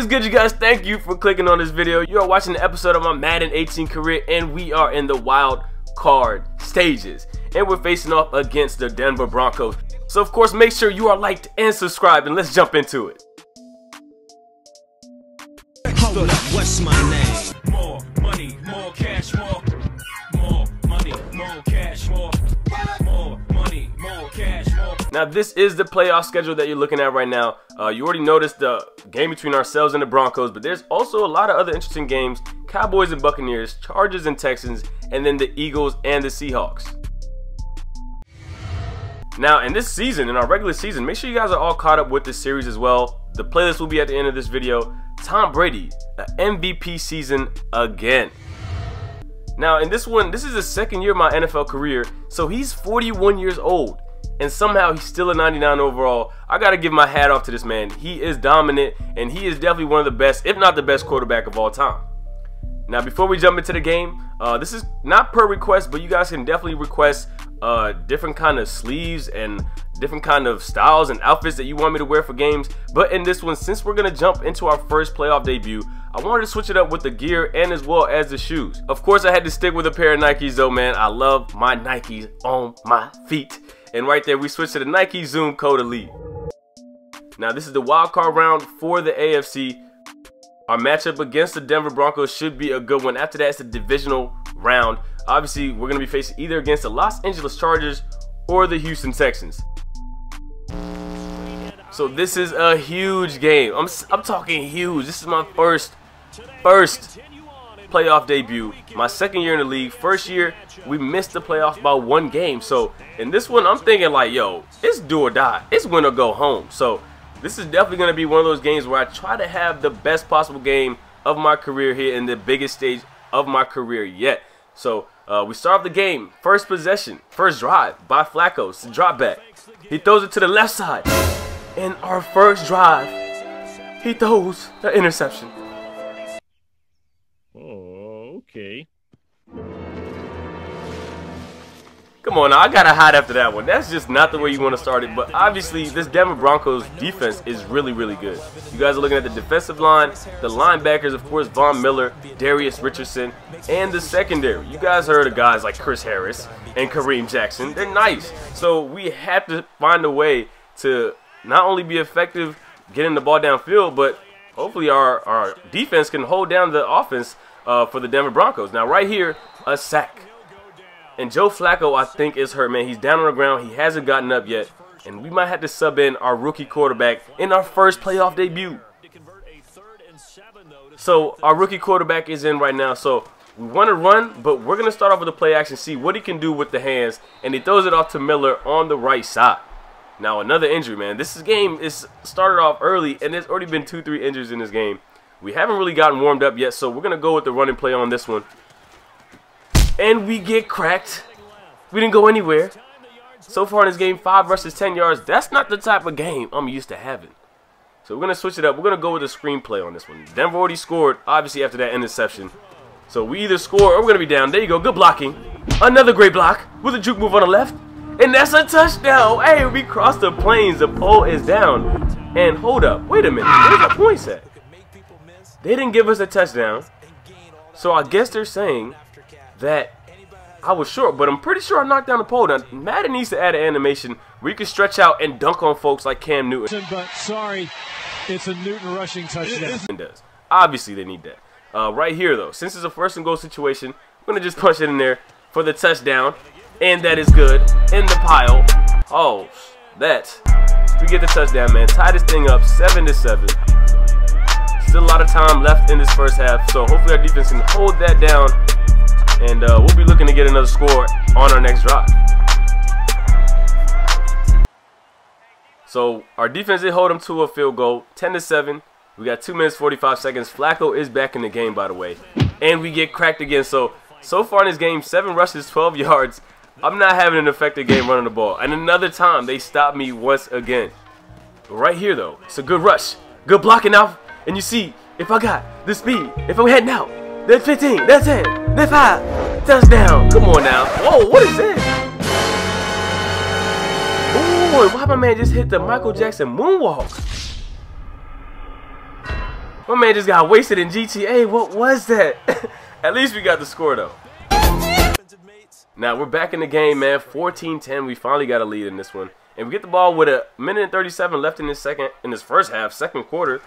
is good, you guys? Thank you for clicking on this video. You are watching the episode of my Madden 18 career, and we are in the wild card stages, and we're facing off against the Denver Broncos. So of course, make sure you are liked and subscribed, and let's jump into it. Hold up, what's my name? More money, more cash, more money, more cash, more money, more cash, more. Now this is the playoff schedule that you're looking at right now. You already noticed the game between ourselves and the Broncos, but there's also a lot of other interesting games: Cowboys and Buccaneers, Chargers and Texans, and then the Eagles and the Seahawks. Now in this season, in our regular season, make sure you guys are all caught up with this series as well. The playlist will be at the end of this video. Tom Brady, the MVP season again. Now in this one, this is the second year of my NFL career, so he's 41 years old, and somehow he's still a 99 overall. I gotta give my hat off to this man. He is dominant, and he is definitely one of the best, if not the best, quarterback of all time. Now before we jump into the game, this is not per request, but you guys can definitely request different kind of sleeves and different kind of styles and outfits that you want me to wear for games. But in this one, since we're gonna jump into our first playoff debut, I wanted to switch it up with the gear and as well as the shoes. Of course, I had to stick with a pair of Nikes though, man. I love my Nikes on my feet. And right there, we switched to the Nike Zoom Code Elite. Now this is the wild card round for the AFC. Our matchup against the Denver Broncos should be a good one. After that, it's the divisional round. Obviously, we're going to be facing either against the Los Angeles Chargers or the Houston Texans. So this is a huge game. I'm talking huge. This is my first playoff debut. My second year in the league. First year, we missed the playoffs by one game. So in this one, I'm thinking like, yo, it's do or die. It's win or go home. So this is definitely going to be one of those games where I try to have the best possible game of my career here in the biggest stage of my career yet. So we start off the game. First possession, first drive by Flacco. It's a drop back. He throws it to the left side. And our first drive, he throws the interception. Oh, okay. Come on now, I gotta hide after that one. That's just not the way you want to start it. But obviously, this Denver Broncos defense is really, really good. You guys are looking at the defensive line, the linebackers, of course, Von Miller, Darius Richardson, and the secondary. You guys heard of guys like Chris Harris and Kareem Jackson. They're nice. So we have to find a way to not only be effective getting the ball downfield, but hopefully our defense can hold down the offense for the Denver Broncos. Now right here, a sack. And Joe Flacco, I think, is hurt, man. He's down on the ground. He hasn't gotten up yet. And we might have to sub in our rookie quarterback in our first playoff debut. So our rookie quarterback is in right now. So we want to run, but we're going to start off with a play action, see what he can do with the hands. And he throws it off to Miller on the right side. Now another injury, man. This game is started off early, and there's already been 2-3 injuries in this game. We haven't really gotten warmed up yet, so we're going to go with the running play on this one. And we get cracked. We didn't go anywhere. So far in this game, 5 rushes, 10 yards. That's not the type of game I'm used to having. So we're going to switch it up. We're going to go with a screenplay on this one. Denver already scored, obviously, after that interception. So we either score or we're going to be down. There you go. Good blocking. Another great block with a juke move on the left. And that's a touchdown. Hey, we crossed the plains. The pole is down. And hold up. Wait a minute. Where's the points at? They didn't give us a touchdown. So I guess they're saying that I was short, but I'm pretty sure I knocked down the pole. Now, Madden needs to add an animation where you can stretch out and dunk on folks like Cam Newton. But sorry, it's a Newton rushing touchdown. Obviously, they need that. Right here, though, since it's a first and goal situation, I'm going to just punch it in there for the touchdown. And that is good. In the pile. Oh, we get the touchdown, man. Tie this thing up 7-7. Still a lot of time left in this first half, so hopefully our defense can hold that down. And we'll be looking to get another score on our next drive. So our defense did hold them to a field goal, 10-7. We got 2 minutes 45 seconds. Flacco is back in the game, by the way, and we get cracked again. So far in this game, 7 rushes, 12 yards. I'm not having an effective game running the ball. And another time, they stopped me once again. Right here, though, it's a good rush, good blocking out, and you see if I got the speed, if I'm heading out. That's 15. That's 10. That's 5. Touchdown. Come on now. Whoa, what is this? Ooh, why my man just hit the Michael Jackson moonwalk? My man just got wasted in GTA. What was that? At least we got the score though. Now we're back in the game, man. 14-10. We finally got a lead in this one. And we get the ball with a minute and 37 left in this first half, second quarter.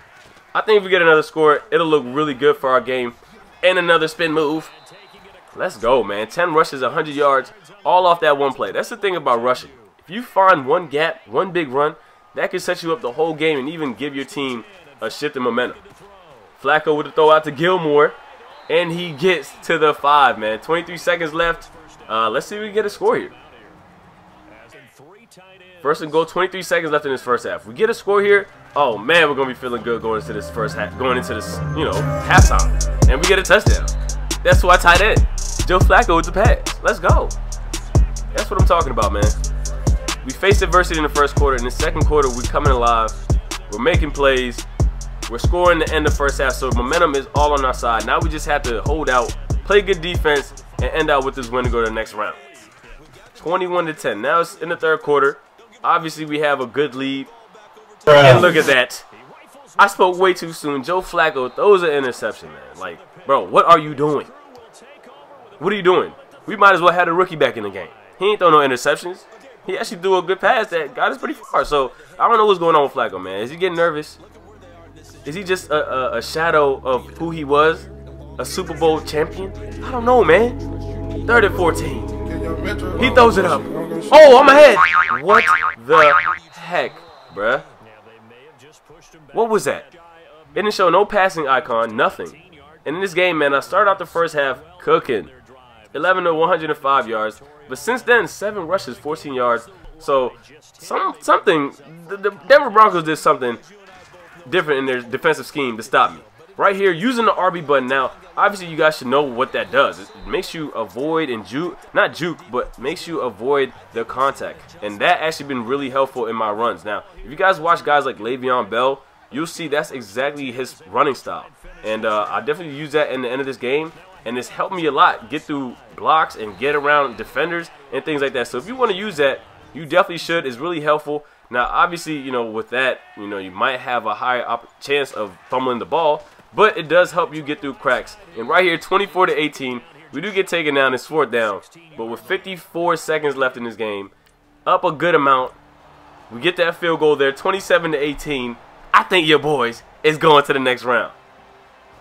I think if we get another score, it'll look really good for our game. And another spin move. Let's go, man. 10 rushes, 100 yards, all off that one play. That's the thing about rushing. If you find one gap, one big run, that can set you up the whole game and even give your team a shift in momentum. Flacco with the throw out to Gilmore. And he gets to the 5, man. 23 seconds left. Let's see if we can get a score here. First and goal, 23 seconds left in this first half. We get a score here. Oh man, we're gonna be feeling good going into this first half, going into this, you know, halftime, and we get a touchdown. That's why tight end Joe Flacco with the pass. Let's go. That's what I'm talking about, man. We faced adversity in the first quarter. In the second quarter, we're coming alive. We're making plays. We're scoring the end of the first half, so momentum is all on our side. Now we just have to hold out, play good defense, and end out with this win to go to the next round. 21-10. Now it's in the third quarter. Obviously, we have a good lead. And look at that. I spoke way too soon. Joe Flacco throws an interception, man. Like, bro, what are you doing? What are you doing? We might as well have a rookie back in the game. He ain't throw no interceptions. He actually threw a good pass that got us pretty far. So, I don't know what's going on with Flacco, man. Is he getting nervous? Is he just a shadow of who he was? A Super Bowl champion? I don't know, man. 3rd and 14. He throws it up. Oh, I'm ahead. What the heck, bruh? What was that? It didn't show no passing icon, nothing. And in this game, man, I started out the first half cooking. 11 to 105 yards. But since then, 7 rushes, 14 yards. So, the Denver Broncos did something different in their defensive scheme to stop me. Right here, using the RB button now, obviously you guys should know what that does. It makes you avoid and not juke, but makes you avoid the contact. And that actually been really helpful in my runs. Now, if you guys watch guys like Le'Veon Bell, you'll see that's exactly his running style. And I definitely use that in the end of this game. And it's helped me a lot get through blocks and get around defenders and things like that. So if you want to use that, you definitely should. It's really helpful. Now, obviously, you know, with that, you know, you might have a higher chance of fumbling the ball. But it does help you get through cracks. And right here, 24 to 18, we do get taken down. It's 4th down. But with 54 seconds left in this game, up a good amount, we get that field goal there, 27 to 18. I think your boys is going to the next round.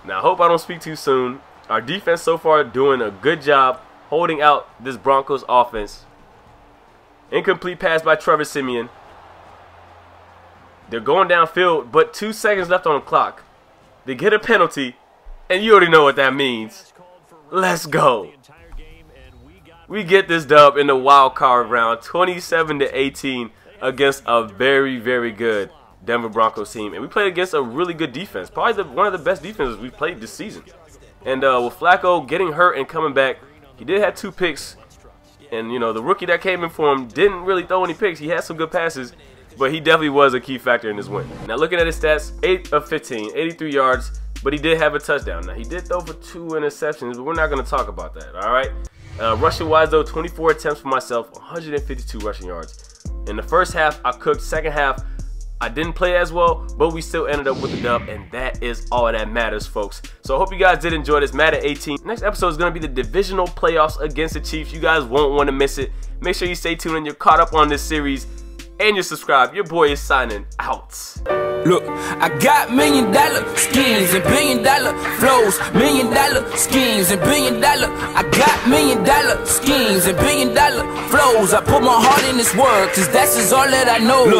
Now, I hope I don't speak too soon. Our defense so far doing a good job holding out this Broncos offense. Incomplete pass by Trevor Siemian. They're going downfield, but 2 seconds left on the clock. They get a penalty, and you already know what that means. Let's go. We get this dub in the wild card round, 27 to 18 against a very, very good Denver Broncos team. And we played against a really good defense, probably one of the best defenses we've played this season. And with Flacco getting hurt and coming back, he did have 2 picks. And, you know, the rookie that came in for him didn't really throw any picks. He had some good passes. But he definitely was a key factor in this win. Now looking at his stats, 8 of 15, 83 yards, but he did have a touchdown. Now he did throw for 2 interceptions, but we're not going to talk about that, all right? Rushing wise though, 24 attempts for myself, 152 rushing yards. In the first half, I cooked. Second half, I didn't play as well, but we still ended up with the dub, and that is all that matters, folks. So I hope you guys did enjoy this Madden 18. Next episode is going to be the divisional playoffs against the Chiefs. You guys won't want to miss it. Make sure you stay tuned and you're caught up on this series. And you subscribe. Your boy is signing out. Look, I got $1 million schemes and $1 billion flows, $1 million schemes and $1 billion. I got $1 million schemes and $1 billion flows. I put my heart in this work, cause that's just all that I know. Look.